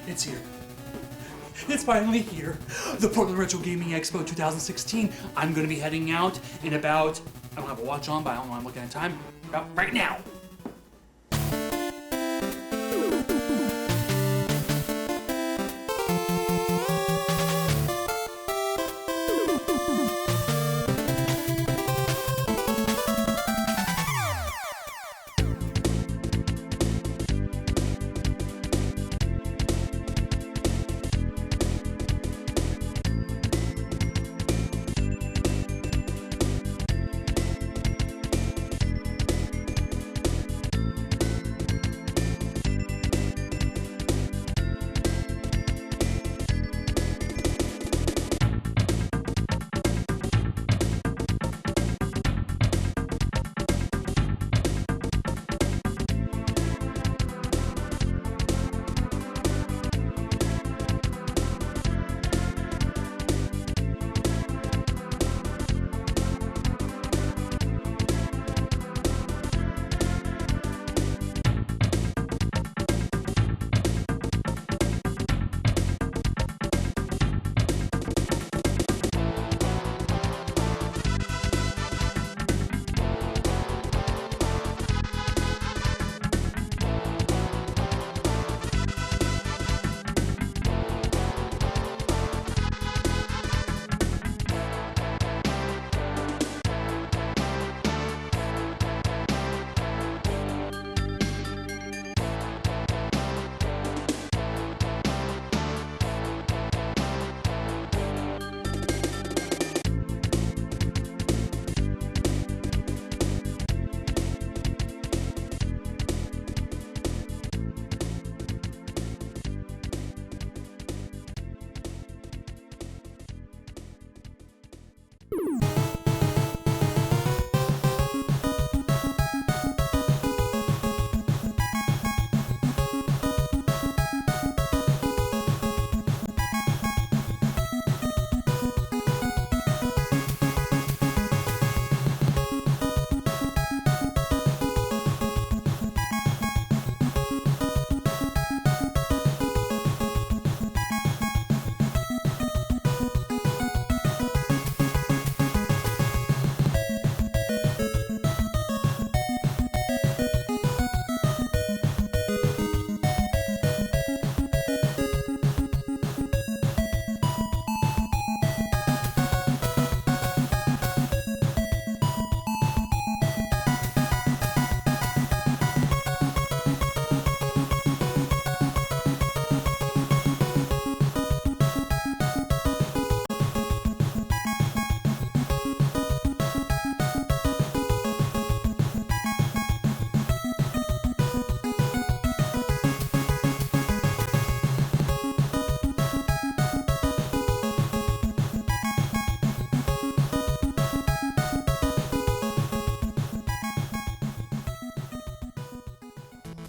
It's here. It's finally here. The Portland Retro Gaming Expo 2016. I'm going to be heading out in about, I don't have a watch on, but I don't know, I'm looking at time, about right now.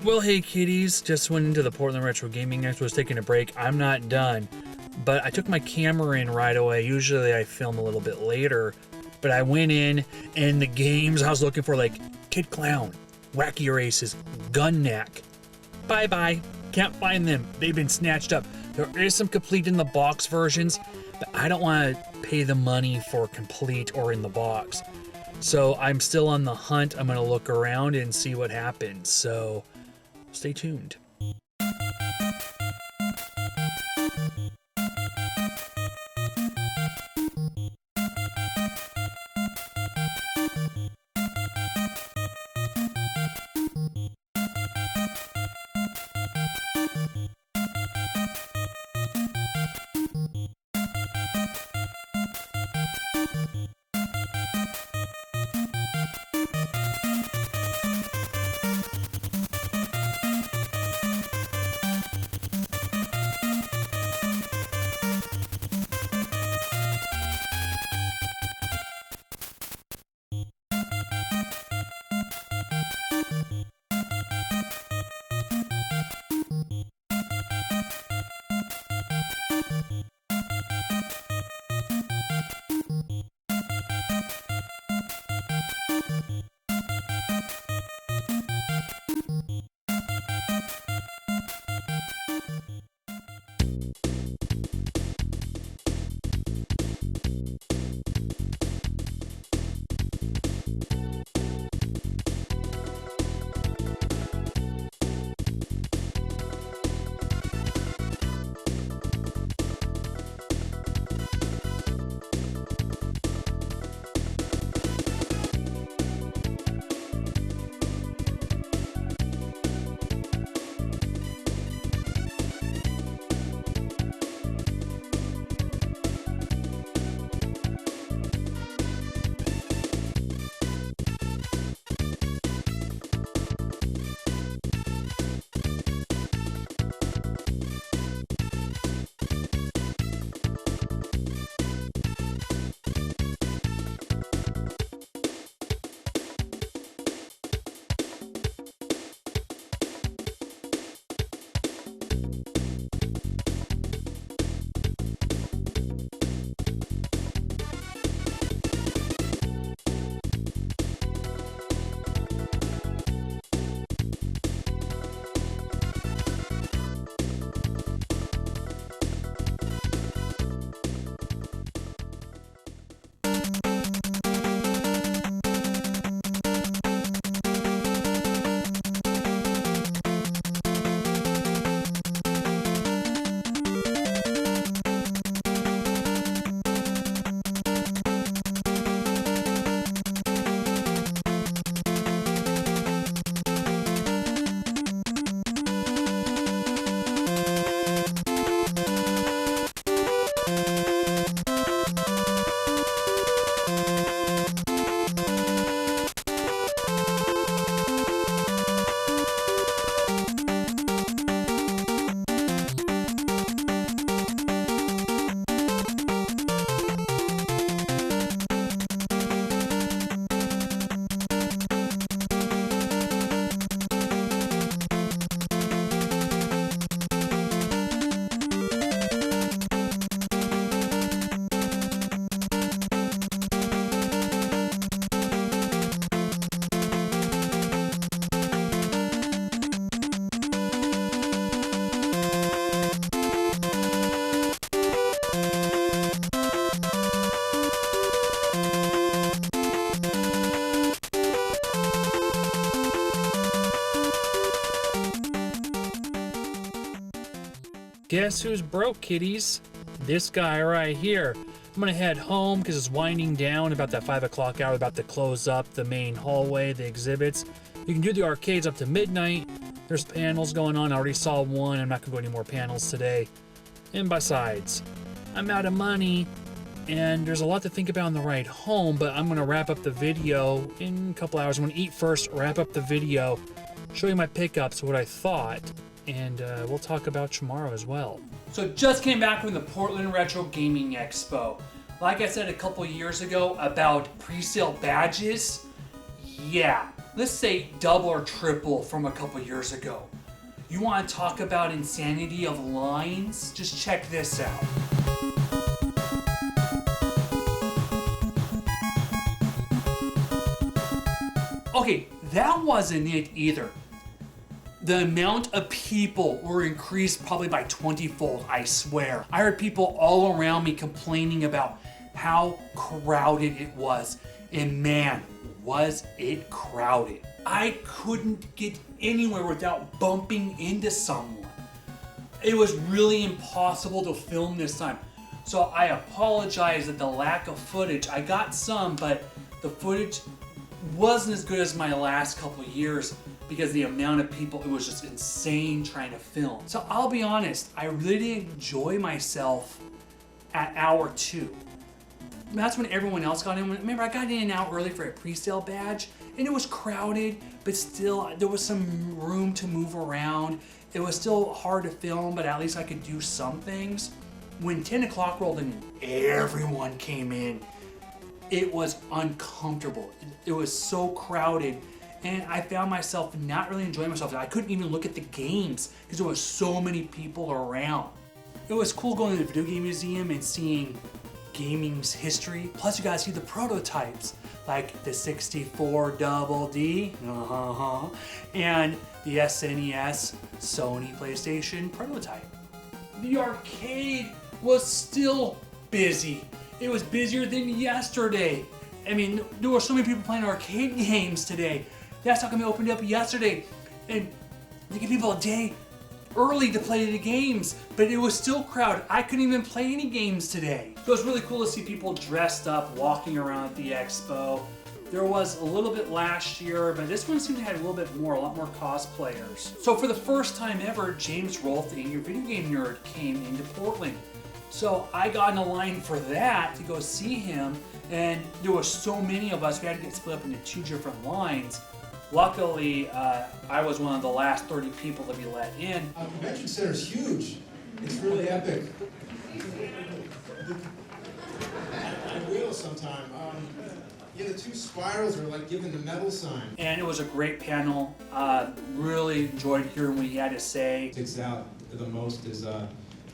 Well, hey kiddies, just went into the Portland Retro Gaming Expo, was taking a break. I'm not done, but I took my camera in right away. Usually I film a little bit later, but I went in and the games I was looking for, like Kid Clown, Wacky Races, Gun Knack, bye-bye, can't find them. They've been snatched up. There is some complete in the box versions, but I don't want to pay the money for complete or in the box. So I'm still on the hunt. I'm going to look around and see what happens. So stay tuned. Guess who's broke, kiddies? This guy right here. I'm gonna head home because it's winding down about that 5 o'clock hour, about to close up the main hallway, the exhibits. You can do the arcades up to midnight. There's panels going on. I already saw one. I'm not gonna go any more panels today. And besides, I'm out of money and there's a lot to think about on the ride home, but I'm gonna wrap up the video in a couple hours. I'm gonna eat first, wrap up the video, show you my pickups, what I thought, and we'll talk about tomorrow as well. So just came back from the Portland Retro Gaming Expo. Like I said a couple years ago about pre-sale badges, yeah, let's say double or triple from a couple years ago. You want to talk about insanity of lines? Just check this out. Okay, that wasn't it either. The amount of people were increased probably by 20-fold, I swear. I heard people all around me complaining about how crowded it was. And man, was it crowded. I couldn't get anywhere without bumping into someone. It was really impossible to film this time. So I apologize at the lack of footage. I got some, but the footage wasn't as good as my last couple years because the amount of people, it was just insane trying to film. So I'll be honest, I really didn't enjoy myself at hour 2. That's when everyone else got in. Remember, I got in and out early for a pre-sale badge, and it was crowded, but still, there was some room to move around. It was still hard to film, but at least I could do some things. When 10 o'clock rolled in, everyone came in. It was uncomfortable. It was so crowded, and I found myself not really enjoying myself. I couldn't even look at the games because there was so many people around. It was cool going to the video game museum and seeing gaming's history. Plus you guys see the prototypes like the 64 Double D and the SNES Sony PlayStation prototype. The arcade was still busy. It was busier than yesterday. I mean, there were so many people playing arcade games today. That's how come it opened up yesterday. And they give people a day early to play the games, but it was still crowded. I couldn't even play any games today. So it was really cool to see people dressed up, walking around at the expo. There was a little bit last year, but this one seemed to have a little bit more, a lot more cosplayers. So for the first time ever, James Rolfe, the Your Video Game Nerd, came into Portland. So I got in a line for that to go see him, and there were so many of us, we had to get split up into 2 different lines. Luckily, I was one of the last 30 people to be let in. The convention center is huge. It's really epic. I will sometime. Yeah, the 2 spirals are like giving the metal sign. And it was a great panel. Really enjoyed hearing what he had to say. Sticks out the most is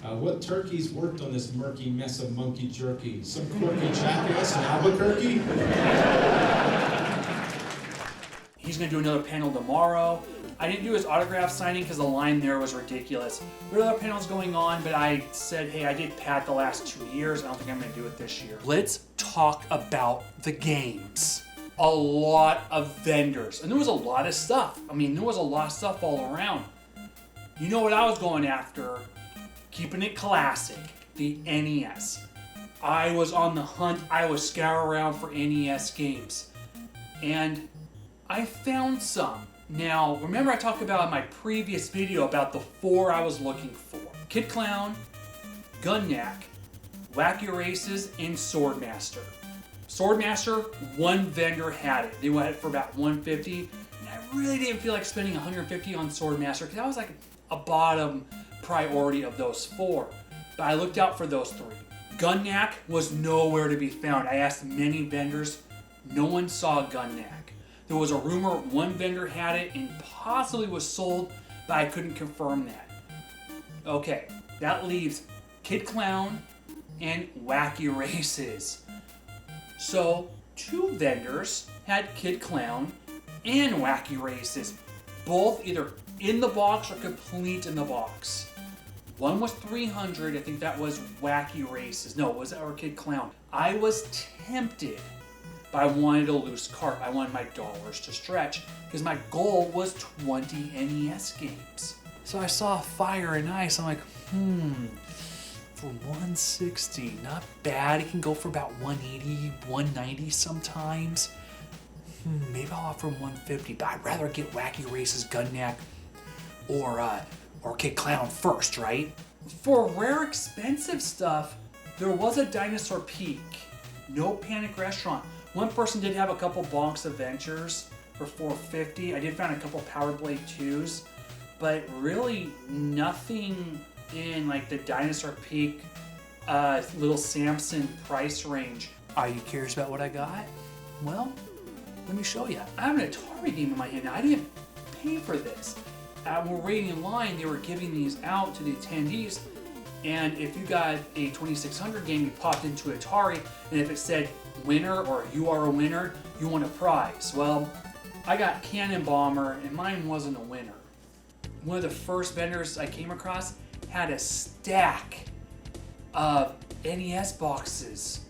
what turkeys worked on this murky mess of monkey jerky? Some quirky jackass in Albuquerque? He's going to do another panel tomorrow. I didn't do his autograph signing because the line there was ridiculous. There are other panels going on, but I said, hey, I did Pat the last 2 years. I don't think I'm going to do it this year. Let's talk about the games. A lot of vendors. And there was a lot of stuff. I mean, there was a lot of stuff all around. You know what I was going after? Keeping it classic. The NES. I was on the hunt. I was scouring around for NES games. And I found some. Now, remember I talked about in my previous video about the 4 I was looking for. Kid Clown, Gun-Knack, Wacky Races, and Swordmaster. Swordmaster, one vendor had it. They had it for about $150, and I really didn't feel like spending $150 on Swordmaster because that was like a bottom priority of those 4. But I looked out for those 3. Gun-Knack was nowhere to be found. I asked many vendors. No one saw Gun-Knack. There was a rumor one vendor had it and possibly was sold, but I couldn't confirm that. Okay, that leaves Kid Clown and Wacky Races. So 2 vendors had Kid Clown and Wacky Races, both either in the box or complete in the box. One was $300, I think that was Wacky Races. No, it was our Kid Clown. I was tempted, but I wanted a loose cart. I wanted my dollars to stretch because my goal was 20 NES games. So I saw Fire and Ice. I'm like, for 160, not bad. It can go for about 180, 190 sometimes. Maybe I'll offer 150, but I'd rather get Wacky Races, Gunneck, or Kid Clown first, right? For rare expensive stuff, there was a Dinosaur Peak. No Panic Restaurant. One person did have a couple Bonks Adventures for $450. I did find a couple Power Blade 2s, but really nothing in like the Dinosaur Peak little Samson price range. Are you curious about what I got? Well, let me show you. I have an Atari game in my hand now. I didn't pay for this. When we're waiting in line, they were giving these out to the attendees, and if you got a 2600 game, you popped into Atari, and if it said winner or you are a winner, you won a prize. Well, I got Cannon Bomber, and mine wasn't a winner. One of the first vendors I came across had a stack of NES boxes,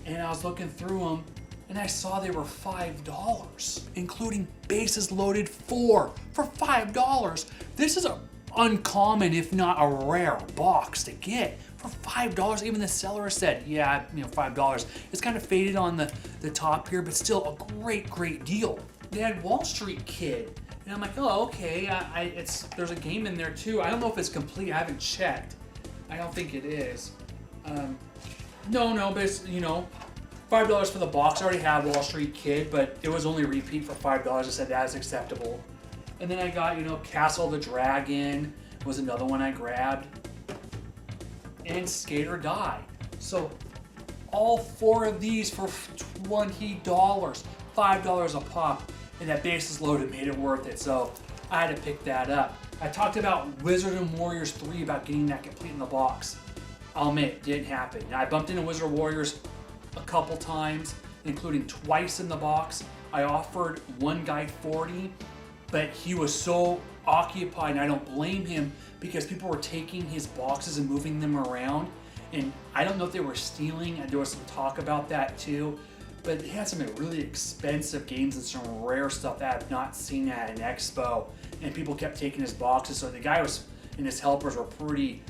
and I was looking through them, and I saw they were $5, including Bases Loaded 4 for $5. This is a uncommon, if not a rare box to get for $5. Even the seller said, yeah, $5. It's kind of faded on the top here, but still a great deal. They had Wall Street Kid, and I'm like, oh, okay, there's a game in there too. I don't know if it's complete, I haven't checked. I don't think it is. No, but it's, $5 for the box. I already have Wall Street Kid, but it was only repeat for $5. I said that is acceptable. And then I got, Castle the Dragon was another one I grabbed. And Skate or Die. So all 4 of these for $20, $5 a pop. And that Bases Loaded made it worth it. So I had to pick that up. I talked about Wizard and Warriors 3 about getting that complete in the box. I'll admit, it didn't happen. I bumped into Wizard Warriors a couple times, including twice in the box. I offered one guy 40, but he was so occupied, and I don't blame him, because people were taking his boxes and moving them around, and I don't know if they were stealing, and there was some talk about that too, but he had some really expensive games and some rare stuff that I've not seen at an expo, and people kept taking his boxes, so the guy and his helpers were pretty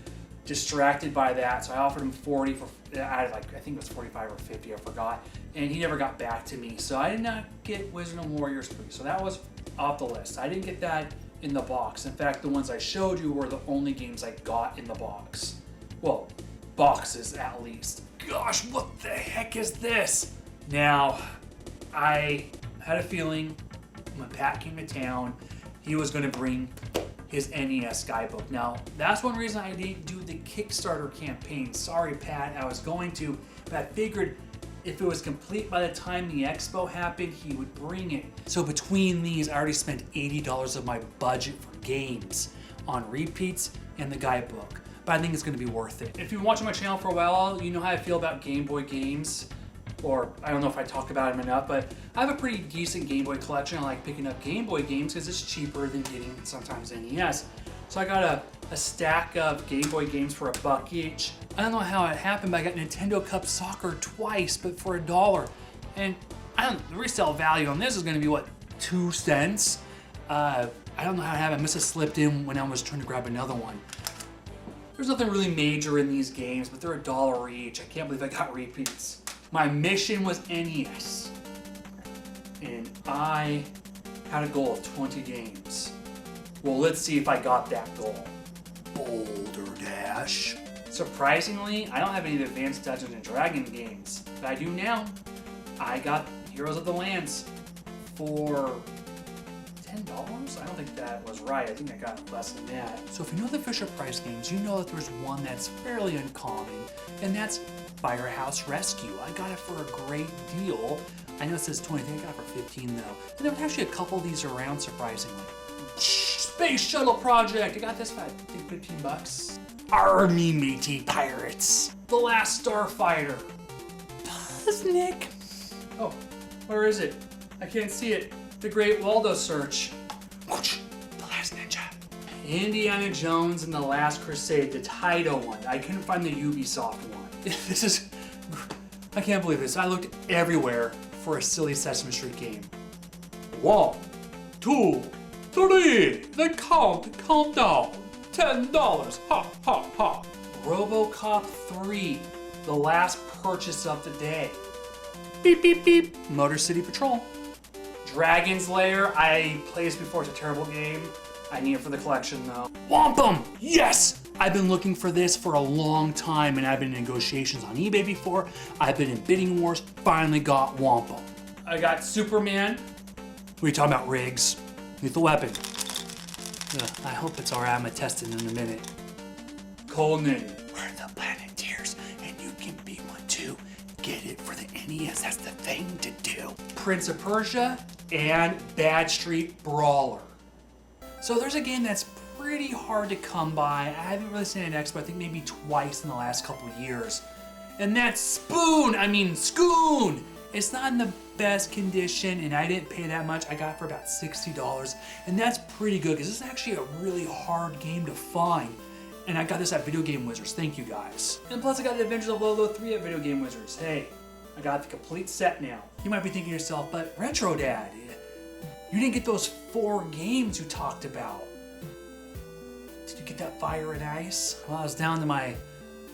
distracted by that, so I offered him 40 for, I think it was 45 or 50, I forgot, and he never got back to me, so I did not get Wizard and Warriors 3, so that was off the list. I didn't get that in the box. In fact, the ones I showed you were the only games I got in the box. Well, boxes at least. Gosh, what the heck is this? Now, I had a feeling when Pat came to town, he was going to bring his NES guidebook. Now, that's one reason I didn't do the Kickstarter campaign. Sorry, Pat, I was going to, but I figured if it was complete by the time the expo happened, he would bring it. So between these, I already spent $80 of my budget for games on repeats and the guidebook. But I think it's going to be worth it. If you've been watching my channel for a while, you know how I feel about Game Boy games. Or I don't know if I talk about them enough, but I have a pretty decent Game Boy collection. I like picking up Game Boy games because it's cheaper than getting sometimes NES. So I got a stack of Game Boy games for $1 each. I don't know how it happened, but I got Nintendo Cup Soccer twice, but for $1. And the resale value on this is going to be, what, 2 cents? I don't know how it happened. I must have slipped in when I was trying to grab another one. There's nothing really major in these games, but they're $1 each. I can't believe I got repeats. My mission was NES, and I had a goal of 20 games. Well, let's see if I got that goal. Boulder Dash. Surprisingly, I don't have any of the Advanced Dungeons & Dragons games, but I do now. I got Heroes of the Lands for $10? I don't think that was right. I think I got less than that. So if you know the Fisher-Price games, you know that there's one that's fairly uncommon, and that's Firehouse Rescue. I got it for a great deal. I know it says 20, I think I got it for 15 though. And there was actually a couple of these around, surprisingly. Space Shuttle Project! I got this for, I think, 15 bucks. Army Matey Pirates. The Last Starfighter. Nick. Oh, where is it? I can't see it. The Great Waldo Search. The Last Ninja. Indiana Jones and the Last Crusade, the Taito one. I couldn't find the Ubisoft one. This is, I can't believe this. I looked everywhere for a silly Sesame Street game. 1, 2, 3, the countdown. $10. Ha, ha, ha. RoboCop 3, the last purchase of the day. Beep, beep, beep. Motor City Patrol. Dragon's Lair, I played this before, it's a terrible game. I need it for the collection though. Wampum! Yes! I've been looking for this for a long time, and I've been in negotiations on eBay before. I've been in bidding wars, finally got Wampum. I got Superman. What are you talking about, Riggs? Lethal Weapon. Ugh, I hope it's alright, I'm gonna test it in a minute. Conan. We're the Planeteers, and you can be one too. Get it for the NES, that's the thing to do. Prince of Persia and Bad Street Brawler. So there's a game that's pretty hard to come by. I haven't really seen it at Expo, I think maybe twice in the last couple of years. And that's Scoon! It's not in the best condition, and I didn't pay that much. I got it for about $60, and that's pretty good, because this is actually a really hard game to find. And I got this at Video Game Wizards, thank you guys. And plus I got the Adventures of Lolo 3 at Video Game Wizards. Hey, I got the complete set now. You might be thinking to yourself, but Retro Dad, you didn't get those 4 games you talked about. Did you get that Fire and Ice? Well, I was down to my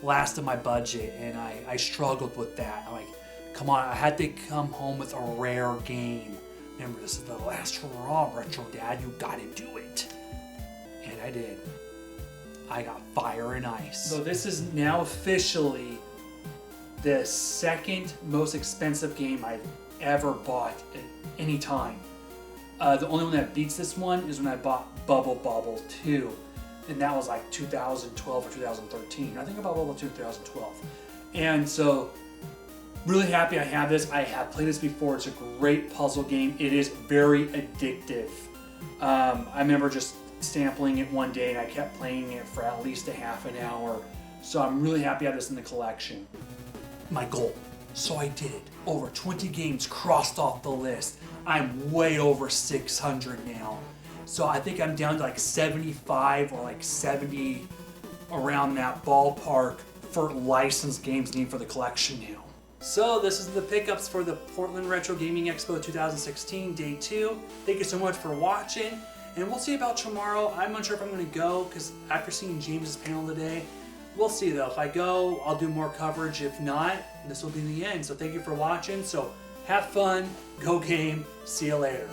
last of my budget, and I struggled with that. I'm like, come on, I had to come home with a rare game. Remember, this is the last hurrah, Retro Dad, you gotta do it. And I did. I got Fire and Ice. So this is now officially the second most expensive game I've ever bought at any time. The only one that beats this one is when I bought Bubble Bobble 2, and that was like 2012 or 2013. I think I bought Bubble 2 in 2012. And so, really happy I have this. I have played this before. It's a great puzzle game. It is very addictive. I remember just sampling it one day, and I kept playing it for at least a half an hour. So I'm really happy I have this in the collection. My goal. So I did it. Over 20 games crossed off the list. I'm way over 600 now. So I think I'm down to like 75 or like 70, around that ballpark, for licensed games needed for the collection now. So this is the pickups for the Portland Retro Gaming Expo 2016, Day 2. Thank you so much for watching, and we'll see about tomorrow. I'm not sure if I'm going to go, because after seeing James's panel today, we'll see though. If I go, I'll do more coverage. If not, this will be the end. So thank you for watching. So have fun, go game, see you later.